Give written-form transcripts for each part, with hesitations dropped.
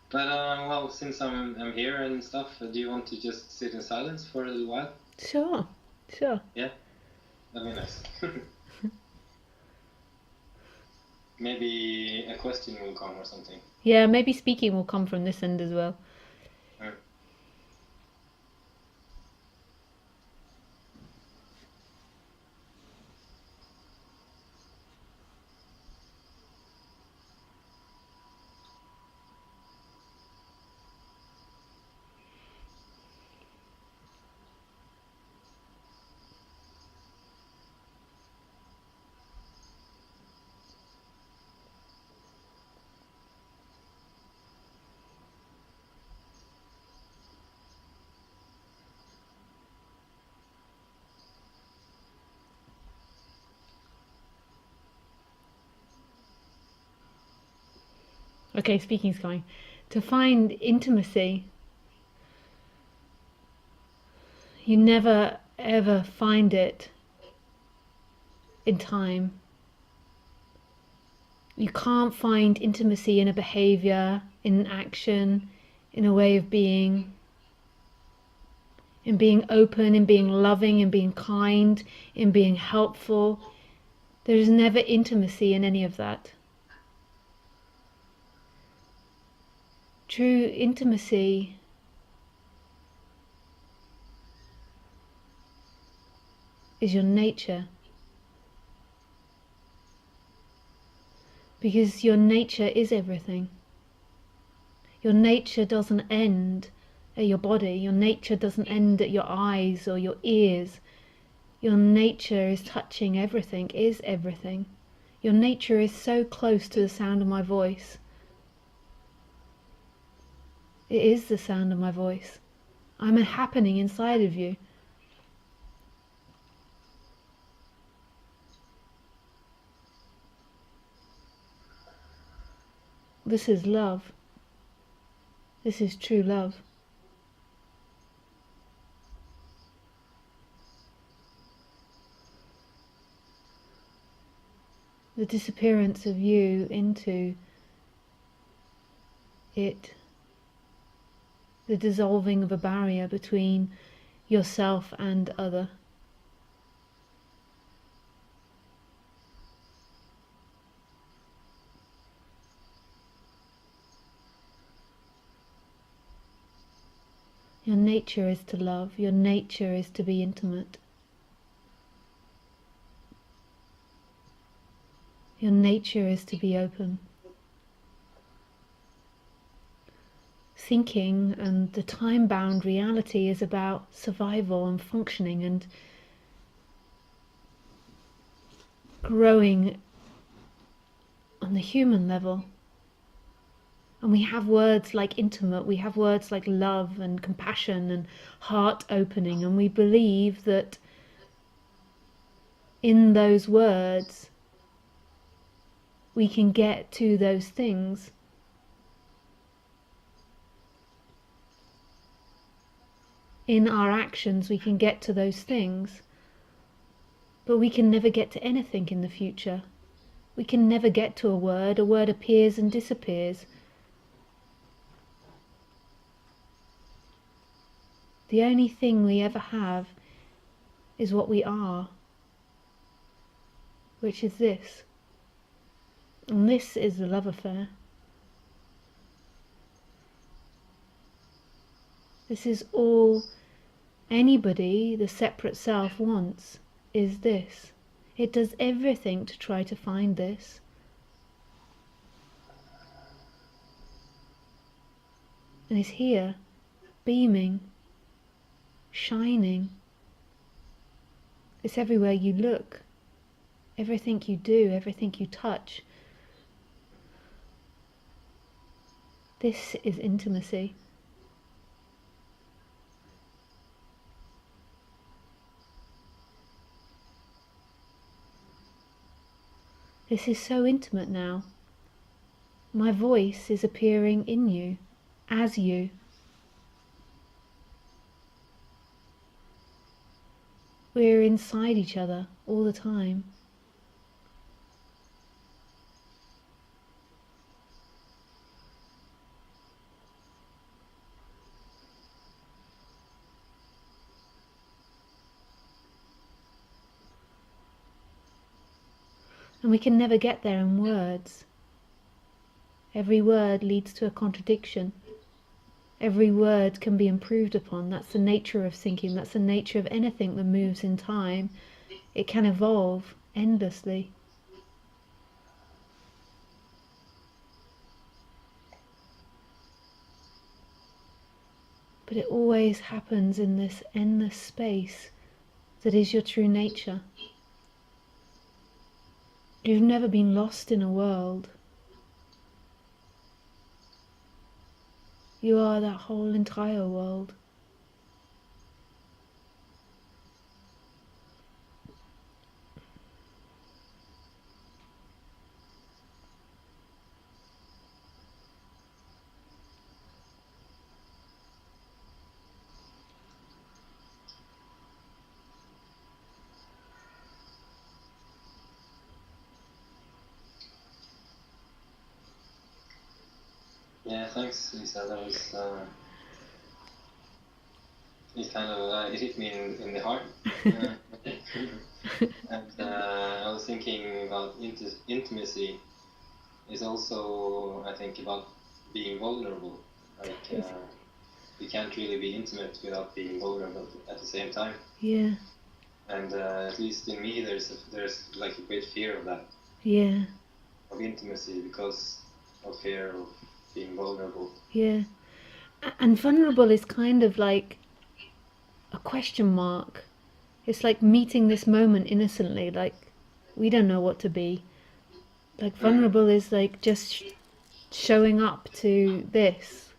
But well, since I'm here and stuff, do you want to just sit in silence for a little while? Sure, sure. Yeah, that'd be nice. Maybe a question will come or something. Yeah, maybe speaking will come from this end as well. Mm. Okay, speaking's coming. To find intimacy, you never ever find it in time. You can't find intimacy in a behavior, in an action, in a way of being, in being open, in being loving, in being kind, in being helpful. There is never intimacy in any of that. True intimacy is your nature, because your nature is everything. Your nature doesn't end at your body, your nature doesn't end at your eyes or your ears. Your nature is touching everything, is everything. Your nature is so close to the sound of my voice. It is the sound of my voice. I'm a happening inside of you. This is love. This is true love. The disappearance of you into it. The dissolving of a barrier between yourself and other. Your nature is to love. Your nature is to be intimate. Your nature is to be open. Thinking and the time-bound reality is about survival and functioning and growing on the human level. And we have words like intimate, we have words like love and compassion and heart opening, and we believe that in those words we can get to those things. In our actions we can get to those things, but we can never get to anything in the future. We can never get to a word appears and disappears. The only thing we ever have is what we are, which is this. And this is the love affair. This is all anybody, the separate self, wants, is this. It does everything to try to find this. And it's here, beaming, shining. It's everywhere you look, everything you do, everything you touch. This is intimacy. This is so intimate now. My voice is appearing in you, as you. We're inside each other all the time. And we can never get there in words. Every word leads to a contradiction. Every word can be improved upon. That's the nature of thinking. That's the nature of anything that moves in time. It can evolve endlessly. But it always happens in this endless space that is your true nature. You've never been lost in a world. You are that whole entire world. Yeah, thanks, Lisa. That was it. Kind of it hit me in the heart. And I was thinking about intimacy is also, I think, about being vulnerable. Like you can't really be intimate without being vulnerable at the same time. Yeah. And at least in me, there's like a great fear of that. Yeah. Of intimacy because of fear of being vulnerable. Yeah. And vulnerable is kind of like a question mark. It's like meeting this moment innocently, like we don't know what to be. Like vulnerable is like just showing up to this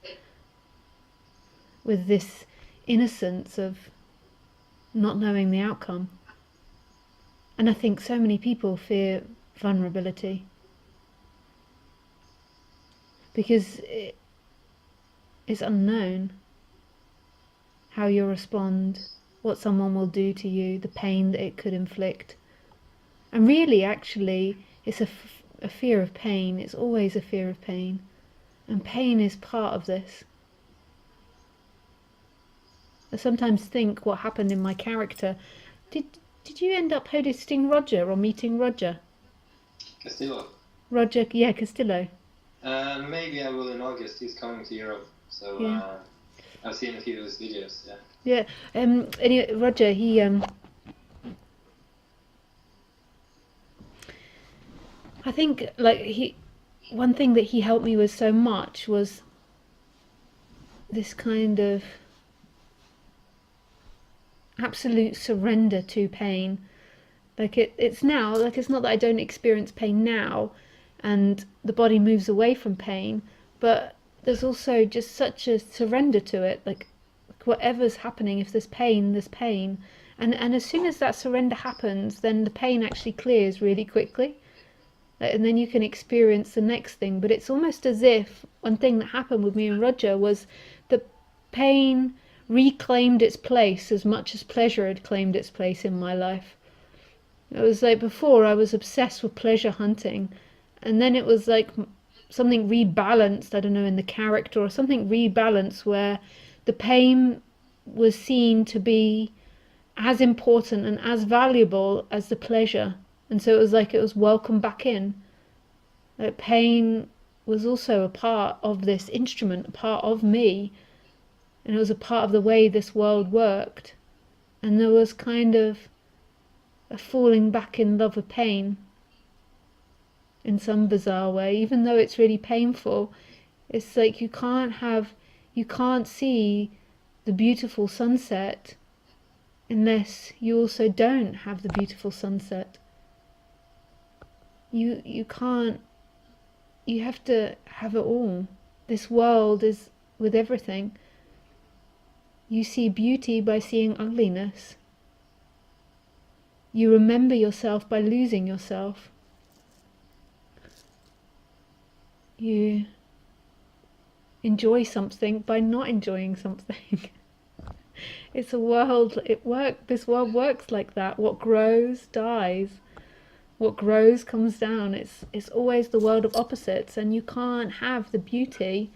with this innocence of not knowing the outcome. And I think so many people fear vulnerability because it's unknown how you'll respond, what someone will do to you, the pain that it could inflict. And really, actually, it's a fear of pain. It's always a fear of pain. And pain is part of this. I sometimes think what happened in my character. Did you end up hosting Roger or meeting Roger? Castillo. Roger, yeah, Castillo. Maybe I will in August. He's coming to Europe, so yeah. I've seen a few of his videos. Yeah. Yeah. Anyway, Roger, he I think like one thing that he helped me with so much was this kind of absolute surrender to pain. Like it's now, like it's not that I don't experience pain now and the body moves away from pain, but there's also just such a surrender to it. Like whatever's happening, if there's pain, there's pain. And as soon as that surrender happens, then the pain actually clears really quickly. And then you can experience the next thing. But it's almost as if one thing that happened with me and Roger was the pain reclaimed its place as much as pleasure had claimed its place in my life. It was like before I was obsessed with pleasure hunting, and then it was like something rebalanced, I don't know, in the character or something rebalanced where the pain was seen to be as important and as valuable as the pleasure. And so it was like it was welcomed back in. Like pain was also a part of this instrument, a part of me, and it was a part of the way this world worked. And there was kind of a falling back in love with pain in some bizarre way, even though it's really painful. It's like you can't see the beautiful sunset unless you also don't have the beautiful sunset. You can't, you have to have it all. This world is with everything. You see beauty by seeing ugliness. You remember yourself by losing yourself. You enjoy something by not enjoying something. It's a world, this world works like that. What grows dies. What grows comes down. It's always the world of opposites, and you can't have the beauty,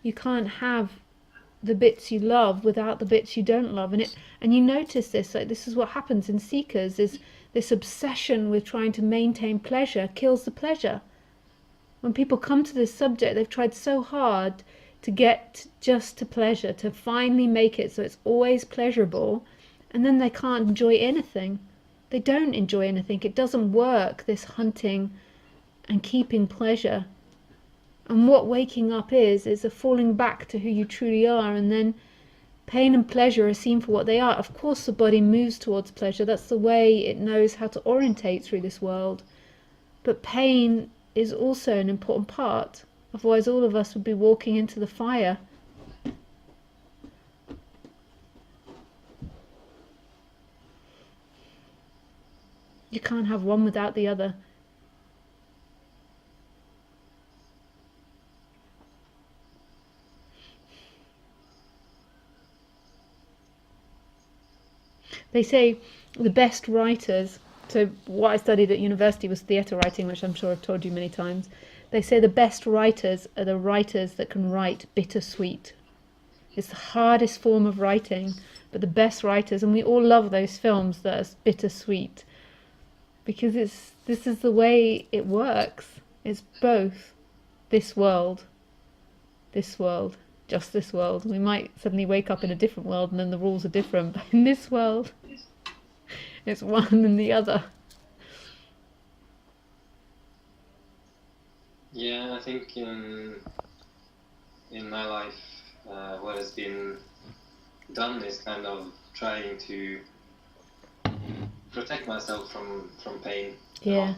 you can't have the bits you love without the bits you don't love. And you notice this, like this is what happens in seekers, is this obsession with trying to maintain pleasure kills the pleasure. When people come to this subject, they've tried so hard to get just to pleasure, to finally make it so it's always pleasurable, and then they can't enjoy anything. They don't enjoy anything. It doesn't work, this hunting and keeping pleasure. And what waking up is a falling back to who you truly are, and then pain and pleasure are seen for what they are. Of course the body moves towards pleasure. That's the way it knows how to orientate through this world. But pain is also an important part. Otherwise all of us would be walking into the fire. You can't have one without the other. They say the best writers, so what I studied at university was theatre writing, which I'm sure I've told you many times. They say the best writers are the writers that can write bittersweet. It's the hardest form of writing, but the best writers, and we all love those films that are bittersweet, because this is the way it works. It's both this world, just this world. We might suddenly wake up in a different world and then the rules are different, but in this world it's one and the other. Yeah, I think in my life, what has been done is kind of trying to protect myself from pain. Yeah.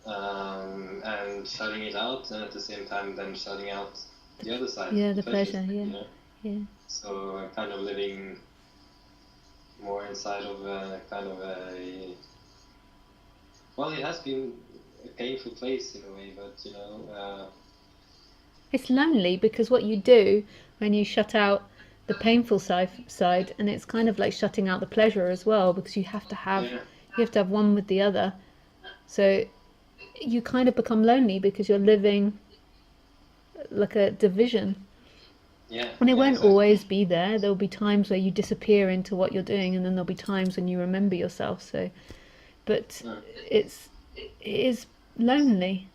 And shutting it out, and at the same time then shutting out the other side. Yeah, the pleasure. Yeah. You know? Yeah. So I'm kind of living more inside of a kind of a, well, it has been a painful place in a way, but you know, it's lonely, because what you do when you shut out the painful side, and it's kind of like shutting out the pleasure as well, because you have to have one with the other. So you kind of become lonely because you're living like a division. Yeah. And it won't exactly. always be there. There'll be times where you disappear into what you're doing, and then there'll be times when you remember yourself. So, but it is lonely.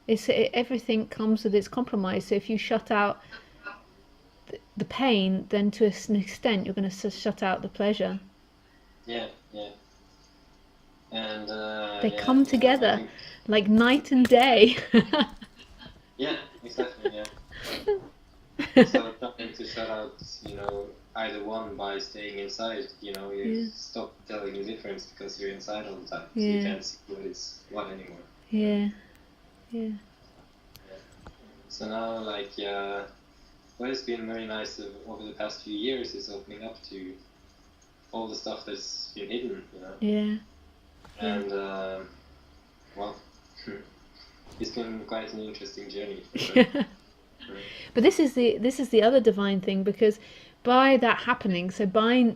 Everything comes with its compromise. So if you shut out the pain, then to an extent you're going to shut out the pleasure. Yeah. And they come together like night and day. Yeah, exactly. Yeah. So trying to shut out, you know, either one by staying inside, you know, you stop telling the difference because you're inside all the time. So you can't see what is what anymore. Yeah. So now, like, what has been very nice over the past few years is opening up to all the stuff that's been hidden, you know. Yeah. And well, it's been quite an interesting journey. But this is the other divine thing, because by that happening, so by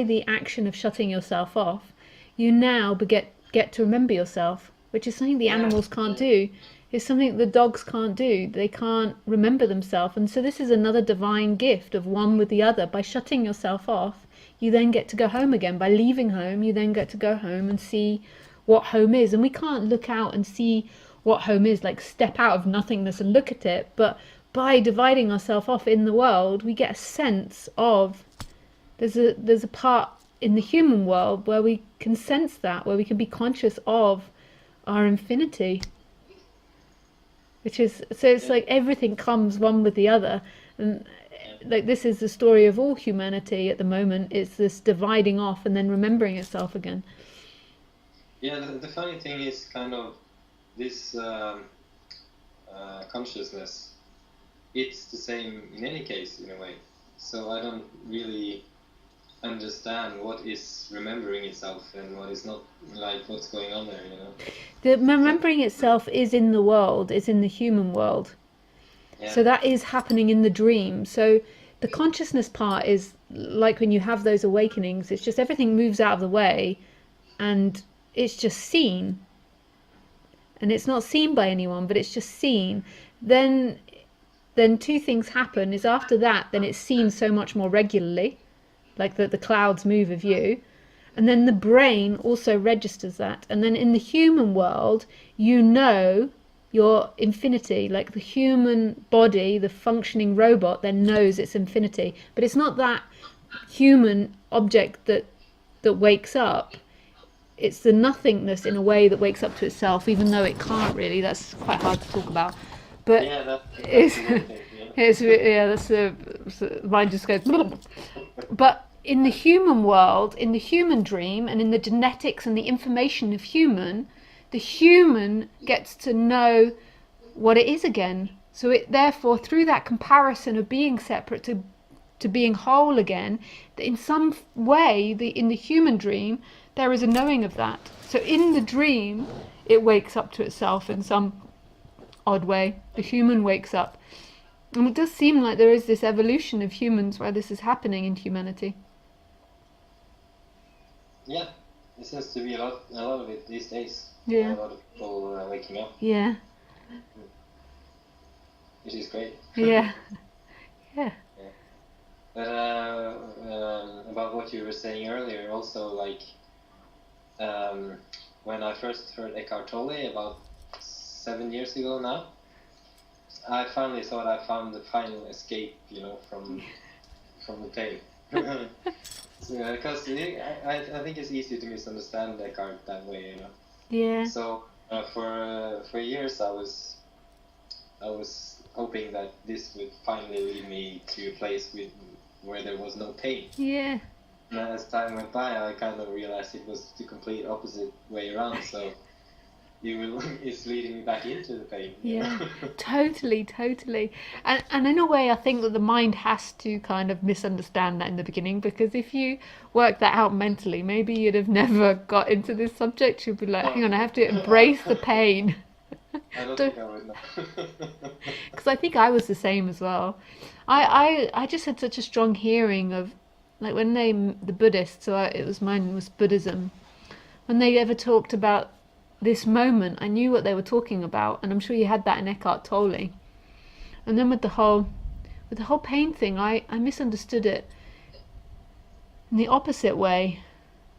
the action of shutting yourself off, you now get to remember yourself, which is something the animals can't do. It's something the dogs can't do. They can't remember themselves. And so this is another divine gift of one with the other. By shutting yourself off, you then get to go home again. By leaving home, you then get to go home and see what home is. And we can't look out and see what home is, like step out of nothingness and look at it. But by dividing ourselves off in the world, we get a sense of, there's a part in the human world where we can sense that, where we can be conscious of our infinity. Which is, so it's like everything comes one with the other. And like this is the story of all humanity at the moment. It's this dividing off and then remembering itself again. Yeah, the funny thing is kind of this consciousness. It's the same in any case, in a way. So I don't really understand what is remembering itself and what is not, like what's going on there, you know. The remembering itself is in the world, is in the human world. Yeah. So that is happening in the dream. So the consciousness part is like when you have those awakenings, it's just everything moves out of the way and it's just seen. And it's not seen by anyone, but it's just seen. Then two things happen, is after that, then it's seen so much more regularly, like the clouds move of you. And then the brain also registers that. And then in the human world, you know your infinity, like the human body, the functioning robot then knows its infinity. But it's not that human object that wakes up. It's the nothingness in a way that wakes up to itself, even though it can't really. That's quite hard to talk about. But Yeah, that's it's, the weird thing. Yeah. that's the mind just goes. But in the human world, in the human dream, and in the genetics and the information of human, the human gets to know what it is again. So it therefore, through that comparison of being separate to being whole again, in some way, in the human dream, there is a knowing of that. So in the dream, it wakes up to itself in some odd way. The human wakes up. And it does seem like there is this evolution of humans where this is happening in humanity. Yeah, there seems to be a lot of it these days. Yeah. A lot of people waking up, Yeah. which is great. Yeah. Yeah. But about what you were saying earlier, also like when I first heard Eckhart Tolle about 7 years ago now, I finally thought I found the final escape, from the pain. Because I think it's easy to misunderstand Eckhart that way, Yeah. So for years I was hoping that this would finally lead me to a place where there was no pain. Yeah. And as time went by, I kind of realized it was the complete opposite way around. So it's leading me back into the pain. Yeah, totally. And in a way, I think that the mind has to kind of misunderstand that in the beginning, because if you work that out mentally, maybe you'd have never got into this subject. You'd be like, hang on, I have to embrace the pain. I don't think I would know. Because I think I was the same as well. I just had such a strong hearing of, like, when the Buddhists, so mine was Buddhism, when they ever talked about this moment, I knew what they were talking about, and I'm sure you had that in Eckhart Tolle. And then with the whole pain thing, I misunderstood it in the opposite way.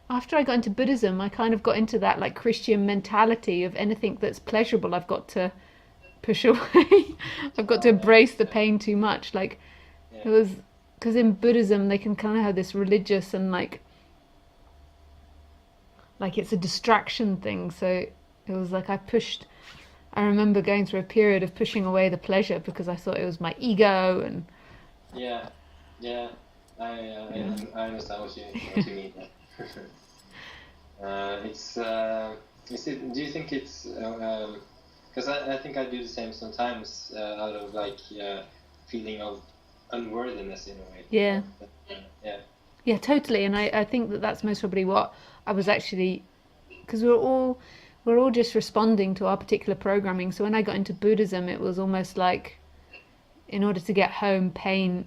After I got into Buddhism, I kind of got into that like Christian mentality of anything that's pleasurable I've got to push away. I've got to embrace the pain too much. Like, it was because in Buddhism they can kind of have this religious and like it's a distraction thing. So it was like I remember going through a period of pushing away the pleasure because I thought it was my ego. And I understand what you mean. Do you think it's because I think I do the same sometimes out of like feeling of unworthiness in a way. Yeah, totally. And I think that's most probably what I was actually, because we're all just responding to our particular programming. So when I got into Buddhism, it was almost like, in order to get home, pain,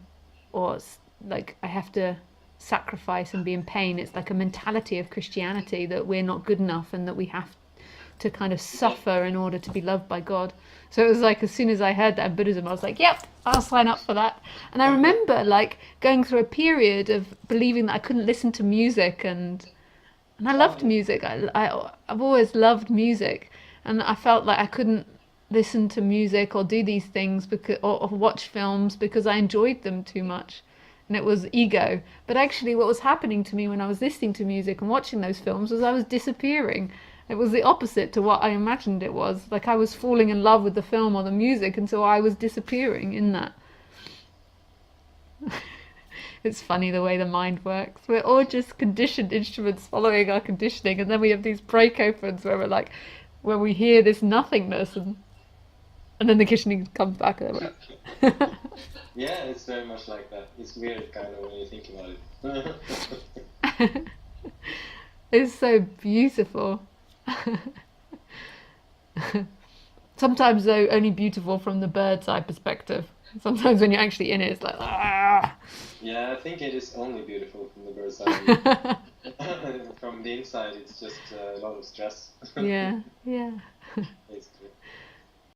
or like I have to sacrifice and be in pain. It's like a mentality of Christianity that we're not good enough and that we have to kind of suffer in order to be loved by God. So it was like, as soon as I heard that in Buddhism, I was like, yep, I'll sign up for that. And I remember like going through a period of believing that I couldn't listen to music, and I loved music. I've always loved music, and I felt like I couldn't listen to music or do these things or watch films because I enjoyed them too much. And it was ego. But actually what was happening to me when I was listening to music and watching those films was I was disappearing. It was the opposite to what I imagined it was. Like I was falling in love with the film or the music, and so I was disappearing in that. It's funny the way the mind works. We're all just conditioned instruments following our conditioning, and then we have these break opens where we're like, where we hear this nothingness, and then the conditioning comes back. And we're like Yeah, it's very much like that. It's weird kind of when you think about it. It's so beautiful. Sometimes though only beautiful from the bird's eye perspective. Sometimes when you're actually in it, it's like ah. Yeah, I think it is only beautiful from the bird's eye. From the inside, it's just a lot of stress. Yeah. Basically.